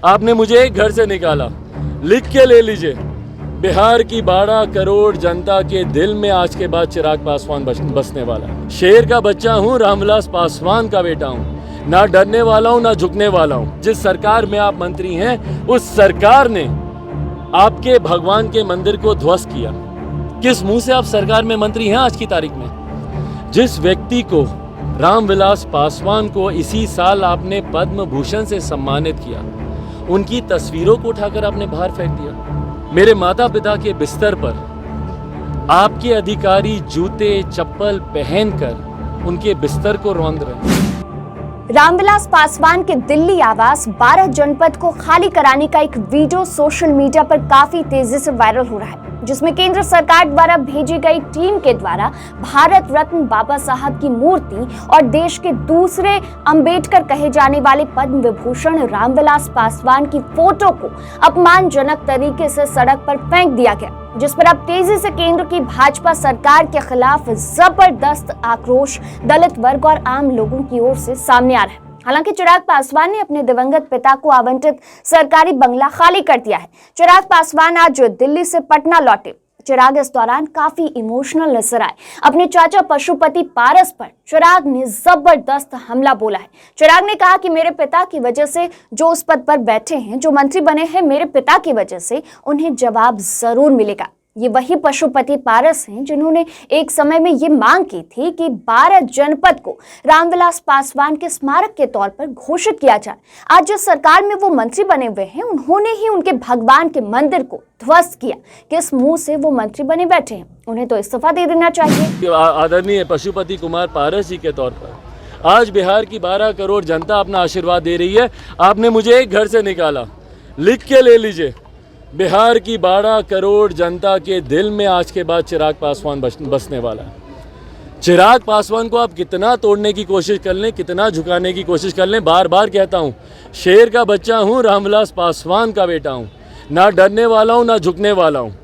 आपने मुझे एक घर से निकाला, लिख के ले लीजिए। बिहार की 12 करोड़ जनता के दिल में आज के बाद चिराग पासवान बसने वाला है। शेर का बच्चा हूँ, रामविलास पासवान का बेटा हूँ, ना डरने वाला हूँ ना झुकने वाला हूँ। जिस सरकार में आप मंत्री हैं, उस सरकार ने आपके भगवान के मंदिर को ध्वस्त किया। किस मुंह से आप सरकार में मंत्री हैं आज की तारीख में? जिस व्यक्ति को, रामविलास पासवान को, इसी साल आपने पद्म भूषण से सम्मानित किया, उनकी तस्वीरों को उठाकर आपने बाहर फेंक दिया। मेरे माता पिता के बिस्तर पर आपके अधिकारी जूते चप्पल पहनकर उनके बिस्तर को रौंद रहे हैं। रामविलास पासवान के दिल्ली आवास 12 जनपद को खाली कराने का एक वीडियो सोशल मीडिया पर काफी तेजी से वायरल हो रहा है, जिसमें केंद्र सरकार द्वारा भेजी गई टीम के द्वारा भारत रत्न बाबा साहब की मूर्ति और देश के दूसरे अंबेडकर कहे जाने वाले पद्म विभूषण रामविलास पासवान की फोटो को अपमानजनक तरीके से सड़क पर फेंक दिया गया, जिस पर अब तेजी से केंद्र की भाजपा सरकार के खिलाफ जबरदस्त आक्रोश दलित वर्ग और आम लोगों की ओर से सामने आ रहा है। हालांकि चिराग पासवान ने अपने दिवंगत पिता को आवंटित सरकारी बंगला खाली कर दिया है। चिराग पासवान आज दिल्ली से पटना लौटे। चिराग इस दौरान काफी इमोशनल नजर आए। अपने चाचा पशुपति पारस पर चिराग ने जबरदस्त हमला बोला है। चिराग ने कहा कि मेरे पिता की वजह से जो उस पद पर बैठे हैं, जो मंत्री बने हैं, मेरे पिता की वजह से उन्हें जवाब जरूर मिलेगा। ये वही पशुपति पारस हैं जिन्होंने एक समय में ये मांग की थी कि 12 जनपद को रामविलास पासवान के स्मारक के तौर पर घोषित किया जाए। आज जिस सरकार में वो मंत्री बने हुए हैं, उन्होंने ही उनके भगवान के मंदिर को ध्वस्त किया। किस मुंह से वो मंत्री बने बैठे हैं? उन्हें तो इस्तीफा दे देना चाहिए। आदरणीय पशुपति कुमार पारस जी के तौर पर आज बिहार की 12 करोड़ जनता अपना आशीर्वाद दे रही है। आपने मुझे एक घर से निकाला, लिख के ले लीजिए। बिहार की 12 करोड़ जनता के दिल में आज के बाद चिराग पासवान बसने वाला है। चिराग पासवान को आप कितना तोड़ने की कोशिश कर लें, कितना झुकाने की कोशिश कर लें, बार बार कहता हूँ, शेर का बच्चा हूँ, रामविलास पासवान का बेटा हूँ, ना डरने वाला हूँ ना झुकने वाला हूँ।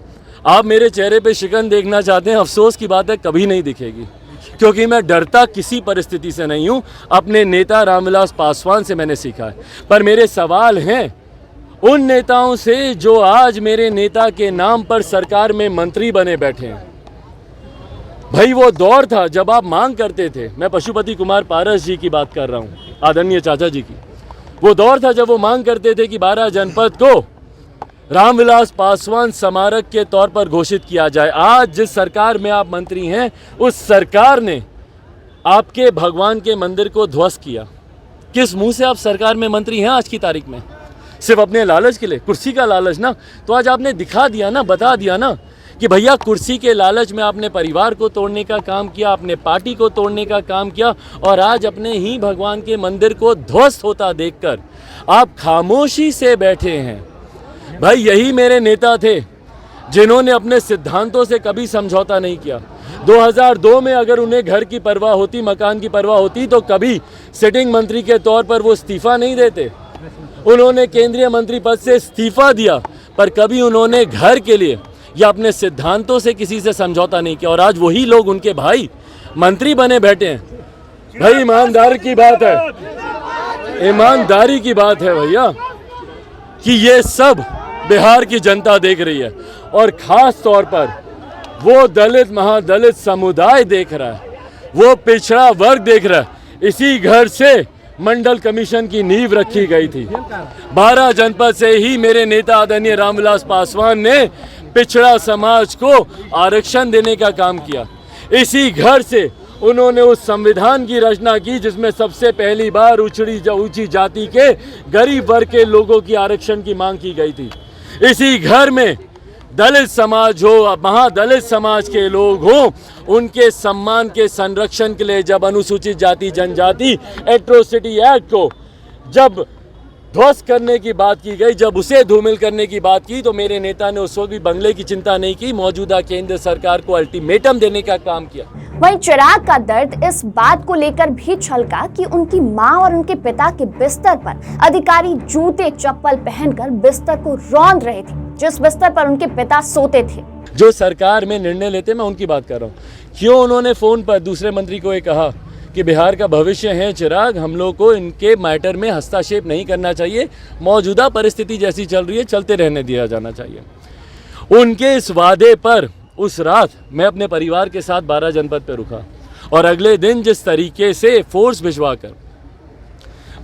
आप मेरे चेहरे पे शिकन देखना चाहते हैं, अफसोस की बात है, कभी नहीं दिखेगी, क्योंकि मैं डरता किसी परिस्थिति से नहीं हूँ। अपने नेता रामविलास पासवान से मैंने सीखा है। पर मेरे सवाल हैं उन नेताओं से जो आज मेरे नेता के नाम पर सरकार में मंत्री बने बैठे हैं। भाई वो दौर था जब आप मांग करते थे, मैं पशुपति कुमार पारस जी की बात कर रहा हूँ, आदरणीय चाचा जी की। वो दौर था जब वो मांग करते थे कि 12 जनपद को रामविलास पासवान स्मारक के तौर पर घोषित किया जाए। आज जिस सरकार में आप मंत्री हैं, उस सरकार ने आपके भगवान के मंदिर को ध्वस्त किया। किस मुंह से आप सरकार में मंत्री हैं आज की तारीख में? सिर्फ अपने लालच के लिए, कुर्सी का लालच ना। तो आज आपने दिखा दिया ना, बता दिया ना कि भैया कुर्सी के लालच में आपने परिवार को तोड़ने का काम किया, अपने पार्टी को तोड़ने का काम किया, और आज अपने ही भगवान के मंदिर को ध्वस्त होता देखकर आप खामोशी से बैठे हैं। भाई यही मेरे नेता थे जिन्होंने अपने सिद्धांतों से कभी समझौता नहीं किया। 2002 में अगर उन्हें घर की परवाह होती, मकान की परवाह होती, तो कभी सिटिंग मंत्री के तौर पर वो इस्तीफा नहीं देते। उन्होंने केंद्रीय मंत्री पद से इस्तीफा दिया, पर कभी उन्होंने घर के लिए या अपने सिद्धांतों से किसी से समझौता नहीं किया। और आज वही लोग उनके भाई मंत्री बने बैठे हैं। भाई ईमानदारी की बात है, ईमानदारी की बात है भैया, कि ये सब बिहार की जनता देख रही है, और खास तौर पर वो दलित महादलित समुदाय देख रहा है, वो पिछड़ा वर्ग देख रहा है। इसी घर से मंडल कमीशन की नींव रखी गई थी। 12 जनपद से ही मेरे नेता आदरणीय रामविलास पासवान ने पिछड़ा समाज को आरक्षण देने का काम किया। इसी घर से उन्होंने उस संविधान की रचना की जिसमें सबसे पहली बार ऊंची जाति के गरीब वर्ग के लोगों की आरक्षण की मांग की गई थी। इसी घर में दलित समाज हो, महादलित समाज के लोग हों, उनके सम्मान के संरक्षण के लिए जब अनुसूचित जाति जनजाति एट्रोसिटी एक्ट को जब ध्वस्त करने की बात की गई, जब उसे धूमिल करने की बात की, तो मेरे नेता ने उस वक्त भी बंगले की चिंता नहीं की, मौजूदा केंद्र सरकार को अल्टीमेटम देने का काम किया। वहीं चिराग का दर्द इस बात को लेकर भी छलका कि उनकी मां और उनके पिता के बिस्तर पर अधिकारी जूते चप्पल पहनकर बिस्तर को रौंद रहे थे, जिस बिस्तर पर उनके पिता सोते थे। जो सरकार में निर्णय लेते, मैं उनकी बात कर रहा हूँ। क्यों उन्होंने फोन पर दूसरे मंत्री को ये कहा कि बिहार का भविष्य है चिराग, हम लोग को इनके मैटर में हस्तक्षेप नहीं करना चाहिए, मौजूदा परिस्थिति जैसी चल रही है चलते रहने दिया जाना चाहिए। उनके इस वादे पर उस रात मैं अपने परिवार के साथ 12 जनपद पे रुका और अगले दिन जिस तरीके से फोर्स भिजवा कर,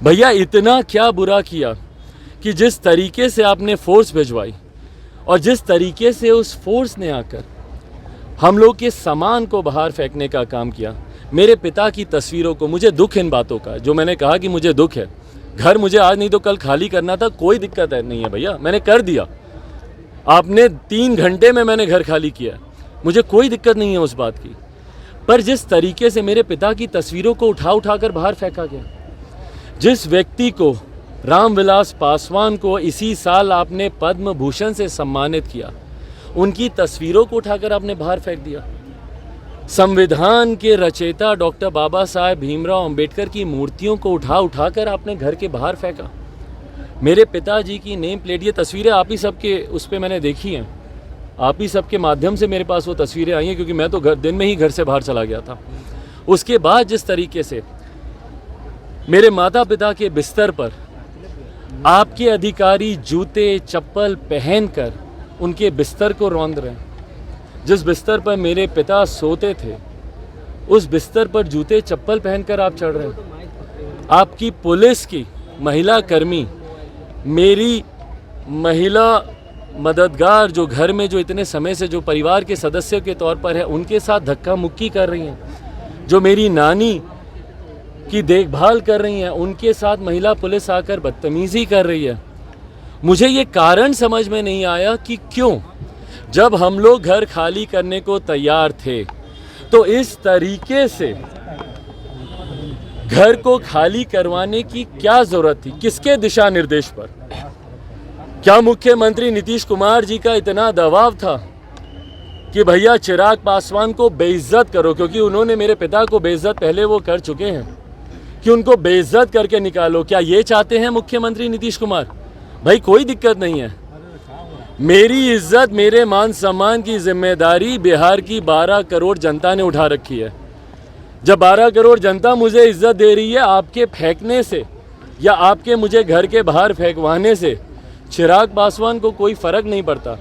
भैया इतना क्या बुरा किया कि जिस तरीके से आपने फोर्स भिजवाई और जिस तरीके से उस फोर्स ने आकर हम लोग के सामान को बाहर फेंकने का काम किया। मेरे पिता की तस्वीरों को, मुझे दुख इन बातों का, जो मैंने कहा कि मुझे दुख है, घर मुझे आज नहीं तो कल खाली करना था, कोई दिक्कत है नहीं है भैया, मैंने कर दिया। आपने 3 घंटे में मैंने घर खाली किया, मुझे कोई दिक्कत नहीं है उस बात की। पर जिस तरीके से मेरे पिता की तस्वीरों को उठा कर बाहर फेंका गया, जिस व्यक्ति को, रामविलास पासवान को इसी साल आपने पद्म भूषण से सम्मानित किया, उनकी तस्वीरों को उठाकर आपने बाहर फेंक दिया। संविधान के रचयिता डॉक्टर बाबा साहेब भीमराव अंबेडकर की मूर्तियों को उठाकर आपने घर के बाहर फेंका। मेरे पिताजी की नेम प्लेट, ये तस्वीरें आप ही सबके उस पर मैंने देखी हैं, आप ही सबके माध्यम से मेरे पास वो तस्वीरें आई हैं, क्योंकि मैं तो दिन में ही घर से बाहर चला गया था। उसके बाद जिस तरीके से मेरे माता पिता के बिस्तर पर आपके अधिकारी जूते चप्पल पहनकर उनके बिस्तर को रौंद रहे हैं, जिस बिस्तर पर मेरे पिता सोते थे उस बिस्तर पर जूते चप्पल पहनकर आप चढ़ रहे हैं। आपकी पुलिस की महिला कर्मी, मेरी महिला मददगार जो घर में जो इतने समय से जो परिवार के सदस्य के तौर पर है, उनके साथ धक्का मुक्की कर रही हैं। जो मेरी नानी की देखभाल कर रही हैं, उनके साथ महिला पुलिस आकर बदतमीज़ी कर रही है। मुझे ये कारण समझ में नहीं आया कि क्यों, जब हम लोग घर खाली करने को तैयार थे तो इस तरीके से घर को खाली करवाने की क्या जरूरत थी, किसके दिशा निर्देश पर? क्या मुख्यमंत्री नीतीश कुमार जी का इतना दबाव था कि भैया चिराग पासवान को बेइज्जत करो, क्योंकि उन्होंने मेरे पिता को बेइज्जत पहले वो कर चुके हैं, कि उनको बेइज्जत करके निकालो? क्या ये चाहते हैं मुख्यमंत्री नीतीश कुमार? भाई कोई दिक्कत नहीं है, मेरी इज्जत, मेरे मान सम्मान की जिम्मेदारी बिहार की 12 करोड़ जनता ने उठा रखी है। जब 12 करोड़ जनता मुझे इज्जत दे रही है, आपके फेंकने से या आपके मुझे घर के बाहर फेंकवाने से चिराग पासवान को कोई फर्क नहीं पड़ता।